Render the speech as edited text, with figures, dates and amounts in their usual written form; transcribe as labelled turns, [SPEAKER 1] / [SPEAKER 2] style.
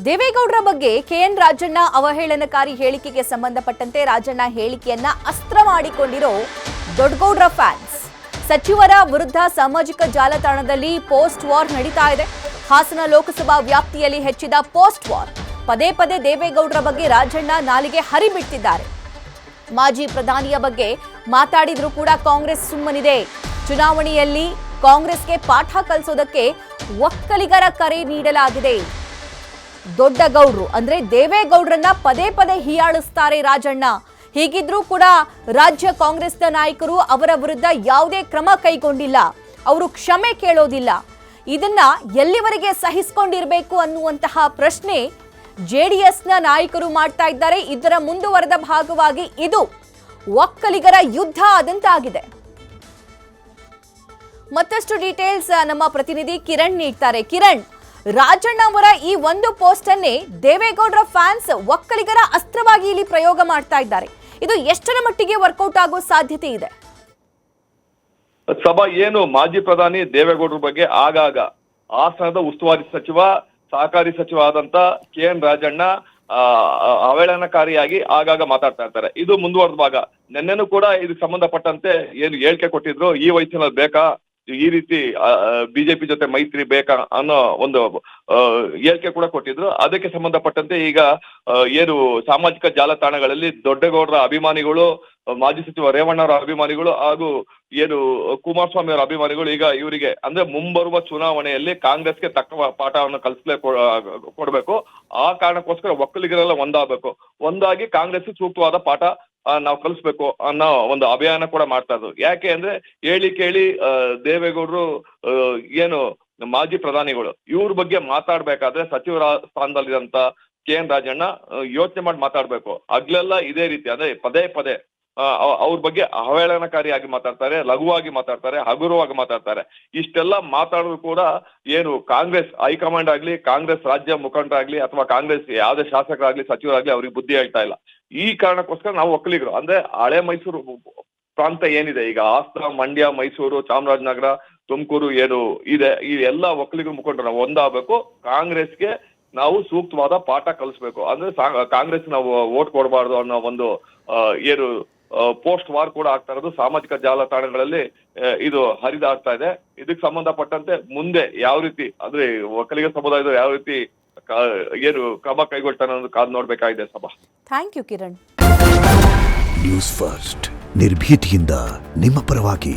[SPEAKER 1] ದೇವೇಗೌಡರ ಬಗ್ಗೆ ಕೆಎನ್ ರಾಜಣ್ಣ ಅವಹೇಳನಕಾರಿ ಹೇಳಿಕೆಗೆ ಸಂಬಂಧಪಟ್ಟಂತೆ ರಾಜಣ್ಣ ಹೇಳಿಕೆಯನ್ನ ಅಸ್ತ್ರ ಮಾಡಿಕೊಂಡಿರೋ ದೊಡ್ಡಗೌಡರ ಫ್ಯಾನ್ಸ್ ಸಚಿವರ ವಿರುದ್ಧ ಸಾಮಾಜಿಕ ಜಾಲತಾಣದಲ್ಲಿ ಪೋಸ್ಟ್ ವಾರ್ ನಡೀತಾ ಇದೆ. ಹಾಸನ ಲೋಕಸಭಾ ವ್ಯಾಪ್ತಿಯಲ್ಲಿ ಹೆಚ್ಚಿದ ಪೋಸ್ಟ್ ವಾರ್. ಪದೇ ಪದೇ ದೇವೇಗೌಡರ ಬಗ್ಗೆ ರಾಜಣ್ಣ ನಾಲಿಗೆ ಹರಿಬಿಟ್ಟಿದ್ದಾರೆ. ಮಾಜಿ ಪ್ರಧಾನಿಯ ಬಗ್ಗೆ ಮಾತಾಡಿದ್ರೂ ಕೂಡ ಕಾಂಗ್ರೆಸ್ ಸುಮ್ಮನಿದೆ. ಚುನಾವಣೆಯಲ್ಲಿ ಕಾಂಗ್ರೆಸ್ಗೆ ಪಾಠ ಕಲಿಸೋದಕ್ಕೆ ಒಕ್ಕಲಿಗರ ಕರೆ ನೀಡಲಾಗಿದೆ. ದೊಡ್ಡಗೌಡ್ರು ಅಂದ್ರೆ ದೇವೇಗೌಡರನ್ನ ಪದೇ ಪದೇ ಹೀಯಾಳಿಸ್ತಾರೆ ರಾಜಣ್ಣ. ಹೀಗಿದ್ರೂ ಕೂಡ ರಾಜ್ಯ ಕಾಂಗ್ರೆಸ್ನ ನಾಯಕರು ಅವರ ವಿರುದ್ಧ ಯಾವುದೇ ಕ್ರಮ ಕೈಗೊಂಡಿಲ್ಲ. ಅವರು ಕ್ಷಮೆ ಕೇಳೋದಿಲ್ಲ. ಇದನ್ನ ಎಲ್ಲಿವರೆಗೆ ಸಹಿಸಿಕೊಂಡಿರಬೇಕು ಅನ್ನುವಂತಹ ಪ್ರಶ್ನೆ ಜೆಡಿಎಸ್ನ ನಾಯಕರು ಮಾಡ್ತಾ ಇದ್ದಾರೆ. ಇದರ ಮುಂದುವರೆದ ಭಾಗವಾಗಿ ಇದು ಒಕ್ಕಲಿಗರ ಯುದ್ಧ ಆದಂತಾಗಿದೆ. ಮತ್ತಷ್ಟು ಡೀಟೇಲ್ಸ್ ನಮ್ಮ ಪ್ರತಿನಿಧಿ ಕಿರಣ್ ನೀಡ್ತಾರೆ. ಕಿರಣ್, ರಾಜಣ್ಣ ಅವರ ಈ ಒಂದು ಪೋಸ್ಟ್ ಅನ್ನೇ ದೇವೇಗೌಡರ ಫ್ಯಾನ್ಸ್ ಒಕ್ಕಲಿಗರ ಅಸ್ತ್ರವಾಗಿ ಇಲ್ಲಿ ಪ್ರಯೋಗ ಮಾಡ್ತಾ ಇದ್ದಾರೆ. ಇದು ಎಷ್ಟರ ಮಟ್ಟಿಗೆ ವರ್ಕೌಟ್ ಆಗೋ ಸಾಧ್ಯತೆ ಇದೆ?
[SPEAKER 2] ಸಭಾ ಏನು ಮಾಜಿ ಪ್ರಧಾನಿ ದೇವೇಗೌಡರ ಬಗ್ಗೆ ಆಗಾಗ ಹಾಸನದ ಉಸ್ತುವಾರಿ ಸಚಿವ ಸಹಕಾರಿ ಸಚಿವ ಆದಂತ ಕೆಎನ್ ರಾಜಣ್ಣ ಅವಹೇಳನಕಾರಿಯಾಗಿ ಆಗಾಗ ಮಾತಾಡ್ತಾ ಇರ್ತಾರೆ. ಇದು ಮುಂದುವರೆದ ಭಾಗ. ನಿನ್ನೆನೂ ಕೂಡ ಇದಕ್ಕೆ ಸಂಬಂಧಪಟ್ಟಂತೆ ಏನು ಹೇಳಿಕೆ ಕೊಟ್ಟಿದ್ರು, ಈ ವಯಸ್ಸಿನಲ್ಲಿ ಬೇಕಾ ಈ ರೀತಿ ಬಿಜೆಪಿ ಜೊತೆ ಮೈತ್ರಿ ಬೇಕಾ ಅನ್ನೋ ಒಂದು ಹೇಳಿಕೆ ಕೂಡ ಕೊಟ್ಟಿದ್ರು. ಅದಕ್ಕೆ ಸಂಬಂಧಪಟ್ಟಂತೆ ಈಗ ಏನು ಸಾಮಾಜಿಕ ಜಾಲತಾಣಗಳಲ್ಲಿ ದೊಡ್ಡಗೌಡರ ಅಭಿಮಾನಿಗಳು, ಮಾಜಿ ಸಚಿವ ರೇವಣ್ಣವರ ಅಭಿಮಾನಿಗಳು ಹಾಗೂ ಏನು ಕುಮಾರಸ್ವಾಮಿ ಅವರ ಅಭಿಮಾನಿಗಳು ಈಗ ಇವರಿಗೆ ಅಂದ್ರೆ ಮುಂಬರುವ ಚುನಾವಣೆಯಲ್ಲಿ ಕಾಂಗ್ರೆಸ್ಗೆ ತಕ್ಕ ಪಾಠವನ್ನು ಕೊಡಬೇಕು. ಆ ಕಾರಣಕ್ಕೋಸ್ಕರ ಒಕ್ಕಲಿಗರೆಲ್ಲ ಒಂದಾಗಿ ಕಾಂಗ್ರೆಸ್ ಸೂಕ್ತವಾದ ಪಾಠ ನಾವು ಕಲಿಸ್ಬೇಕು ಅನ್ನೋ ಒಂದು ಅಭಿಯಾನ ಕೂಡ ಮಾಡ್ತಾ ಇದ್ರು. ಯಾಕೆ ಅಂದ್ರೆ ಕೇಳಿ ದೇವೇಗೌಡರು ಏನು ಮಾಜಿ ಪ್ರಧಾನಿಗಳು ಇವ್ರ ಬಗ್ಗೆ ಮಾತಾಡ್ಬೇಕಾದ್ರೆ ಸಚಿವರ ಸ್ಥಾನದಲ್ಲಿರಂತ ಕೆಎನ್ ರಾಜಣ್ಣ ಯೋಚನೆ ಮಾಡಿ ಮಾತಾಡ್ಬೇಕು. ಹಗ್ಲೆಲ್ಲ ಇದೇ ರೀತಿ ಅಂದ್ರೆ ಪದೇ ಪದೇ ಅವ್ರ ಬಗ್ಗೆ ಅವಹೇಳನಕಾರಿಯಾಗಿ ಮಾತಾಡ್ತಾರೆ, ಲಘುವಾಗಿ ಮಾತಾಡ್ತಾರೆ, ಹಗುರವಾಗಿ ಮಾತಾಡ್ತಾರೆ. ಇಷ್ಟೆಲ್ಲ ಮಾತಾಡಿದ್ರು ಕೂಡ ಏನು ಕಾಂಗ್ರೆಸ್ ಹೈಕಮಾಂಡ್ ಆಗ್ಲಿ, ಕಾಂಗ್ರೆಸ್ ರಾಜ್ಯ ಮುಖಂಡರಾಗ್ಲಿ ಅಥವಾ ಕಾಂಗ್ರೆಸ್ ಯಾವುದೇ ಶಾಸಕರಾಗ್ಲಿ ಸಚಿವರಾಗ್ಲಿ ಅವ್ರಿಗೆ ಬುದ್ಧಿ ಹೇಳ್ತಾ ಇಲ್ಲ. ಈ ಕಾರಣಕ್ಕೋಸ್ಕರ ನಾವು ಒಕ್ಕಲಿಗರು ಅಂದ್ರೆ ಹಳೆ ಮೈಸೂರು ಪ್ರಾಂತ ಏನಿದೆ ಈಗ ಹಾಸನ, ಮಂಡ್ಯ, ಮೈಸೂರು, ಚಾಮರಾಜನಗರ, ತುಮಕೂರು ಏನು ಇದೆ, ಈ ಎಲ್ಲ ಒಕ್ಕಲಿಗರು ಮುಖಂಡರು ನಾವು ಒಂದಾಗಬೇಕು. ಕಾಂಗ್ರೆಸ್ಗೆ ನಾವು ಸೂಕ್ತವಾದ ಪಾಠ ಕಲಿಸ್ಬೇಕು. ಅಂದ್ರೆ ಕಾಂಗ್ರೆಸ್ ನಾವು ವೋಟ್ ಕೊಡಬಾರ್ದು ಅನ್ನೋ ಒಂದು ಏನು ಪೋಸ್ಟ್ ವಾರ್ ಕೂಡ ಆಗ್ತಾ ಇರೋದು ಸಾಮಾಜಿಕ ಜಾಲತಾಣಗಳಲ್ಲಿ ಇದು ಹರಿದಾಡ್ತಾ ಇದೆ. ಇದಕ್ಕೆ ಸಂಬಂಧಪಟ್ಟಂತೆ ಮುಂದೆ ಯಾವ ರೀತಿ ಅಂದ್ರೆ ಒಕ್ಕಲಿಗ ಸಮುದಾಯದ ಯಾವ ರೀತಿ ಏನು ಕ್ರಮ ಕೈಗೊಳ್ತಾನೆ ಅನ್ನೋದು ಕಾದು ನೋಡ್ಬೇಕಾಗಿದೆ. ಸಭಾ
[SPEAKER 1] thank you Kiran.
[SPEAKER 3] News First ನಿರ್ಭೀತಿಯಿಂದ ನಿಮ್ಮ ಪರವಾಗಿ.